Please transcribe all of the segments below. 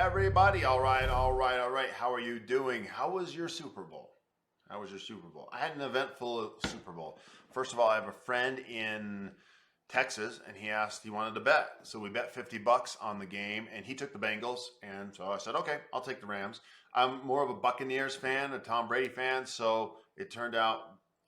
everybody? All right, all right, all right. How are you doing? How was your Super Bowl? How was your Super Bowl? I had an eventful Super Bowl. First of all, I have a friend in Texas, and he wanted to bet. So we bet $50 on the game, and he took the Bengals. And so I said, okay, I'll take the Rams. I'm more of a Buccaneers fan, a Tom Brady fan. So it turned out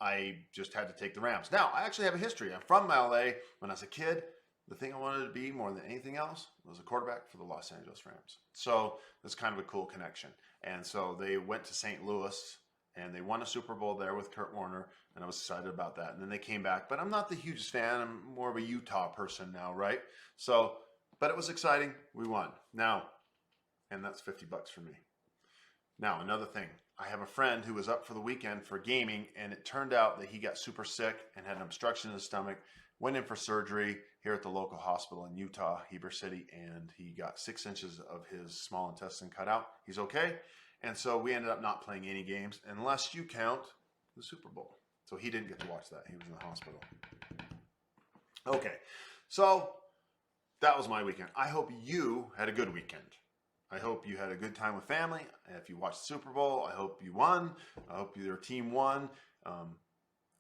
I just had to take the Rams. Now, I actually have a history. I'm from LA. When I was a kid, the thing I wanted to be more than anything else was a quarterback for the Los Angeles Rams. So it's kind of a cool connection. And so they went to St. Louis and they won a Super Bowl there with Kurt Warner, and I was excited about that. And then they came back, but I'm not the hugest fan. I'm more of a Utah person now, right? So, but it was exciting. We won. Now, and that's $50 for me. Now, another thing. I have a friend who was up for the weekend for gaming, and it turned out that he got super sick and had an obstruction in his stomach, went in for surgery here at the local hospital in Utah, Heber City, and he got 6 inches of his small intestine cut out. He's okay. And so we ended up not playing any games unless you count the Super Bowl. So he didn't get to watch that. He was in the hospital. Okay, so that was my weekend. I hope you had a good weekend. I hope you had a good time with family. If you watched the Super Bowl, I hope you won. I hope your team won.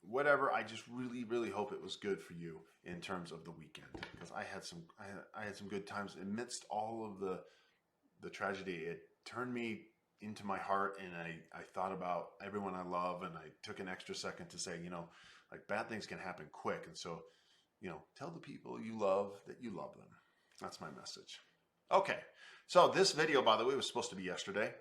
Whatever. I just really, really hope it was good for you in terms of the weekend, because I had some good times amidst all of the tragedy. It turned me into my heart, and I thought about everyone I love, and I took an extra second to say, like, bad things can happen quick, and so, tell the people you love that you love them. That's my message. Okay, so this video, by the way, was supposed to be yesterday,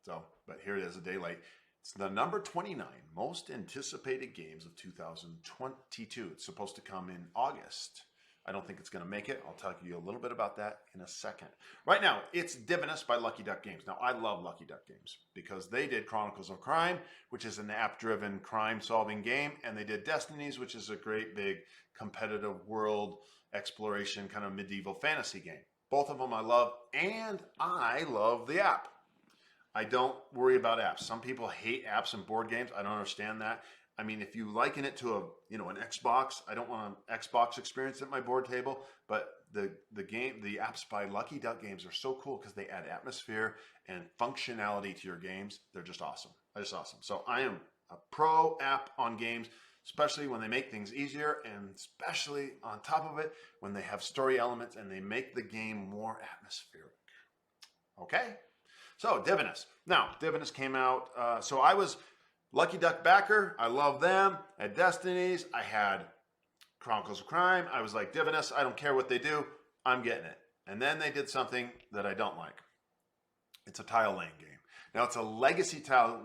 but here it is, a day late. It's the number 29 most anticipated games of 2022. It's supposed to come in August. I don't think it's going to make it. I'll tell you a little bit about that in a second. Right now, it's Divinus by Lucky Duck Games. Now, I love Lucky Duck Games because they did Chronicles of Crime, which is an app-driven crime-solving game, and they did Destinies, which is a great big competitive world exploration kind of medieval fantasy game. Both of them I love, and I love the app. I don't worry about apps. Some people hate apps and board games. I don't understand that. I mean, if you liken it to an Xbox, I don't want an Xbox experience at my board table, but the apps by Lucky Duck Games are so cool because they add atmosphere and functionality to your games. They're just awesome. They're just awesome. So I am a pro app on games, especially when they make things easier, and especially on top of it, when they have story elements and they make the game more atmospheric. Okay? So Divinus. Now, Divinus came out, so I was Lucky Duck backer. I love them. I had Destinies. I had Chronicles of Crime. I was like, Divinus, I don't care what they do. I'm getting it. And then they did something that I don't like. It's a tile laying game. Now, it's a legacy tile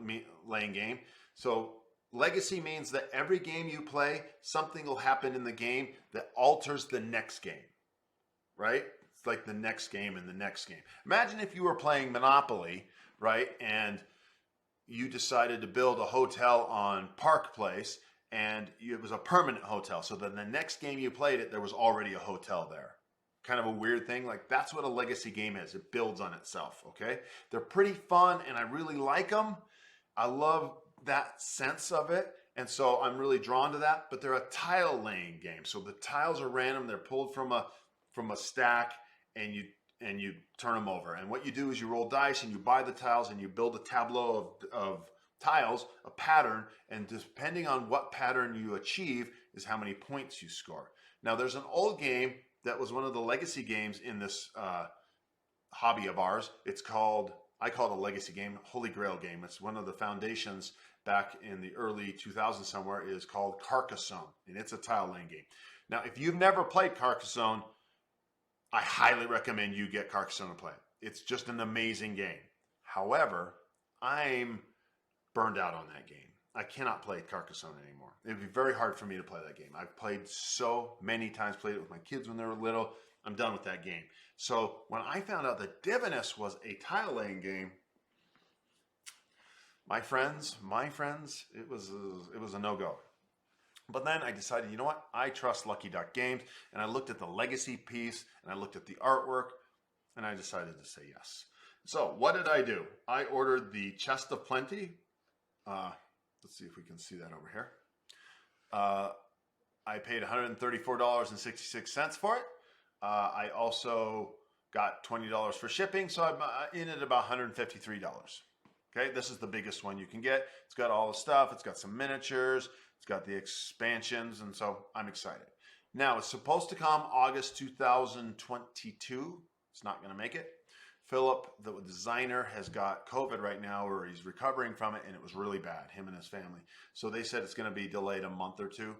laying game. So legacy means that every game you play, something will happen in the game that alters the next game, right? It's like the next game and the next game. Imagine if you were playing Monopoly, right? And you decided to build a hotel on Park Place, and it was a permanent hotel. So then the next game you played it, there was already a hotel there. Kind of a weird thing. Like, that's what a legacy game is. It builds on itself, okay? They're pretty fun, and I really like them. I love that sense of it, and so I'm really drawn to that. But they're a tile laying game. So the tiles are random. They're pulled from a stack, and you turn them over. And what you do is you roll dice and you buy the tiles and you build a tableau of tiles, a pattern, and depending on what pattern you achieve is how many points you score. Now, there's an old game that was one of the legacy games in this hobby of ours. I call it a legacy game, Holy Grail game. It's one of the foundations back in the early 2000s somewhere, is called Carcassonne, and it's a tile laying game. Now, if you've never played Carcassonne, I highly recommend you get Carcassonne to play. It's just an amazing game. However, I'm burned out on that game. I cannot play Carcassonne anymore. It would be very hard for me to play that game. I've played so many times, played it with my kids when they were little. I'm done with that game. So when I found out that Divinus was a tile laying game, my friends, it was a no-go. But then I decided, you know what? I trust Lucky Duck Games, and I looked at the legacy piece, and I looked at the artwork, and I decided to say yes. So what did I do? I ordered the Chest of Plenty. Let's see if we can see that over here. I paid $134.66 for it. I also got $20 for shipping, so I'm in at about $153. Okay, this is the biggest one you can get. It's got all the stuff. It's got some miniatures. It's got the expansions, and so I'm excited. Now, it's supposed to come August 2022. It's not going to make it. Philip, the designer, has got COVID right now, or he's recovering from it, and it was really bad, him and his family. So they said it's going to be delayed a month or two.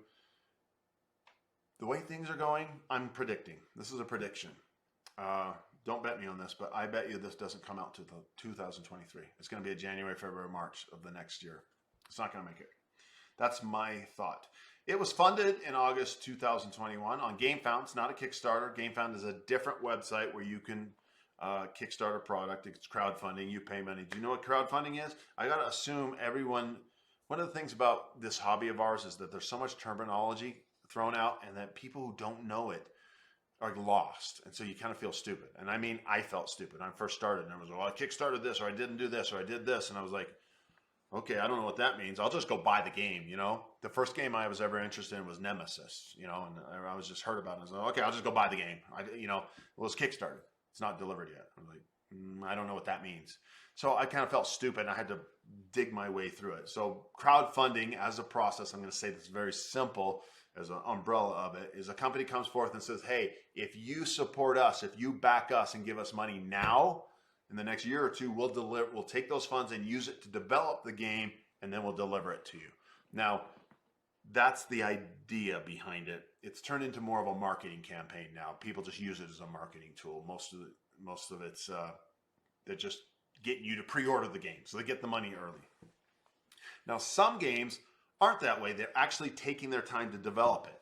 The way things are going, I'm predicting. This is a prediction. Don't bet me on this, but I bet you this doesn't come out to 2023. It's going to be a January, February, March of the next year. It's not going to make it. That's my thought. It was funded in August 2021 on GameFound. It's not a Kickstarter. GameFound is a different website where you can Kickstarter product. It's crowdfunding. You pay money. Do you know what crowdfunding is? I got to assume everyone, one of the things about this hobby of ours is that there's so much terminology thrown out and that people who don't know it are lost, and so you kind of feel stupid. And I mean, I felt stupid. I first started, and I was like, well, I kickstarted this, or I didn't do this, or I did this, and I was like, okay, I don't know what that means. I'll just go buy the game, you know? The first game I was ever interested in was Nemesis, you know, and I was just heard about it. I was like, okay, I'll just go buy the game. It was kickstarted. It's not delivered yet. I'm like, I don't know what that means. So I kind of felt stupid, and I had to dig my way through it. So crowdfunding as a process, I'm going to say this very simple, as an umbrella of it, is a company comes forth and says, hey, if you support us, if you back us and give us money now, in the next year or two, we'll take those funds and use it to develop the game, and then we'll deliver it to you. Now, that's the idea behind it. It's turned into more of a marketing campaign now. People just use it as a marketing tool. Most of it's they're just getting you to pre-order the game, so they get the money early. Now, some games aren't that way. They're actually taking their time to develop it.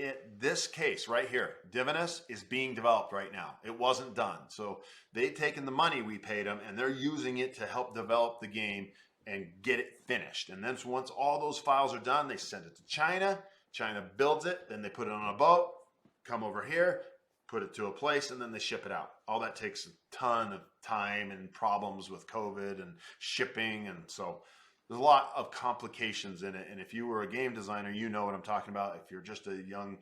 In this case right here, Divinus is being developed right now. It wasn't done. So they've taken the money we paid them and they're using it to help develop the game and get it finished. And then once all those files are done, they send it to China. China builds it. Then they put it on a boat, come over here, put it to a place, and then they ship it out. All that takes a ton of time and problems with COVID and shipping. And so there's a lot of complications in it. And if you were a game designer, you know what I'm talking about. If you're just a young,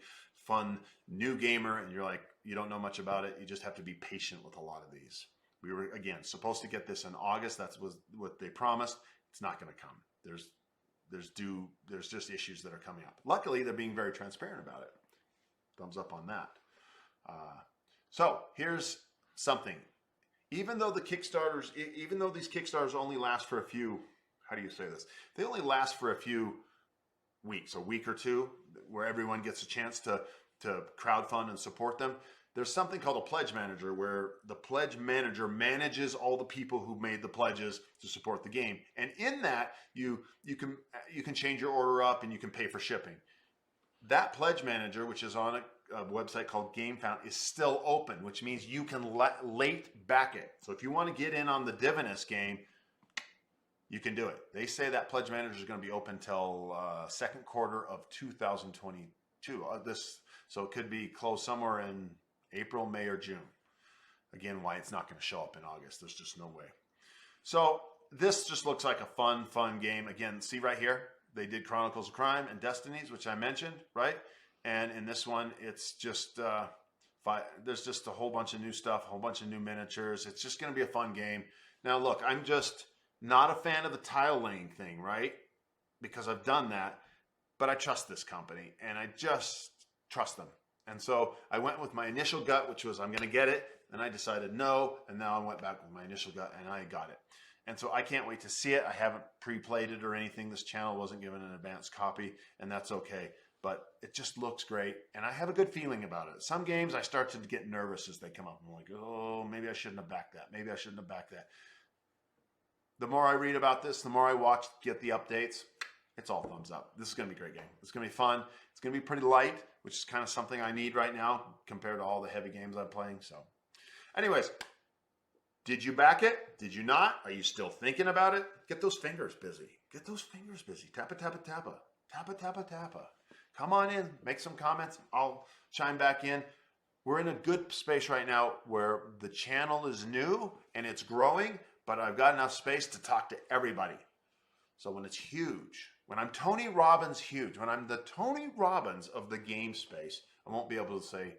fun, new gamer and you're like, you don't know much about it, you just have to be patient with a lot of these. We were, again, supposed to get this in August. That was what they promised. It's not going to come. There's just issues that are coming up. Luckily, they're being very transparent about it. Thumbs up on that. So here's something. Even though these Kickstarters only last for a few, how do you say this? They only last for a few weeks, a week or two, where everyone gets a chance to crowdfund and support them. There's something called a pledge manager, where the pledge manager manages all the people who made the pledges to support the game. And in that, you can change your order up and you can pay for shipping. That pledge manager, which is on a website called GameFound, is still open, which means you can late back it. So if you want to get in on the Divinus game, you can do it. They say that pledge manager is going to be open till second quarter of 2022. So it could be closed somewhere in April, May, or June. Again, why it's not going to show up in August. There's just no way. So this just looks like a fun game. Again, see right here, they did Chronicles of Crime and Destinies, which I mentioned, right? And in this one, it's just there's just a whole bunch of new stuff, a whole bunch of new miniatures. It's just going to be a fun game. Now, look, I'm just not a fan of the tile laying thing, right? Because I've done that, but I trust this company, and I just trust them. And so I went with my initial gut, which was I'm going to get it, and I decided no, and now I went back with my initial gut, and I got it. And so I can't wait to see it. I haven't pre-played it or anything. This channel wasn't given an advanced copy, and that's okay. But it just looks great, and I have a good feeling about it. Some games I start to get nervous as they come up. I'm like, oh, maybe I shouldn't have backed that. Maybe I shouldn't have backed that. The more I read about this, the more I watch, get the updates, it's all thumbs up. This is going to be a great game. It's going to be fun. It's going to be pretty light, which is kind of something I need right now compared to all the heavy games I'm playing. So anyways, did you back it? Did you not? Are you still thinking about it? Get those fingers busy. Get those fingers busy. Tappa, tappa, tappa. Tappa, tappa, tappa. Come on in. Make some comments. I'll chime back in. We're in a good space right now where the channel is new and it's growing, but I've got enough space to talk to everybody. So when it's huge, when I'm Tony Robbins huge, when I'm the Tony Robbins of the game space, I won't be able to say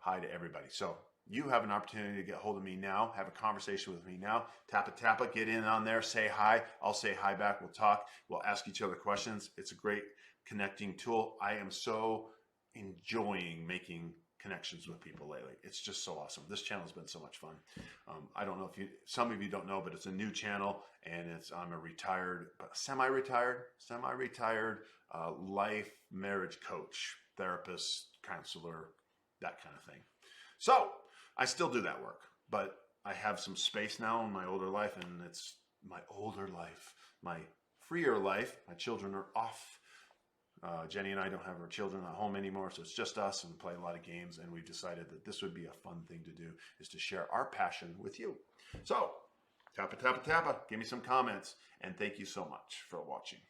hi to everybody. So you have an opportunity to get hold of me now, have a conversation with me now. Tapa, get in on there, say hi. I'll say hi back. We'll talk. We'll ask each other questions. It's a great connecting tool. I am so enjoying making connections with people lately. It's just so awesome. This channel has been so much fun. I don't know if some of you don't know, but it's a new channel, and I'm a retired, semi-retired life marriage coach, therapist, counselor, that kind of thing. So I still do that work, but I have some space now in my older life, and it's my older life, my freer life. My children are off. Jenny and I don't have our children at home anymore, so it's just us, and we play a lot of games, and we've decided that this would be a fun thing to do, is to share our passion with you. So, Tapa, give me some comments, and thank you so much for watching.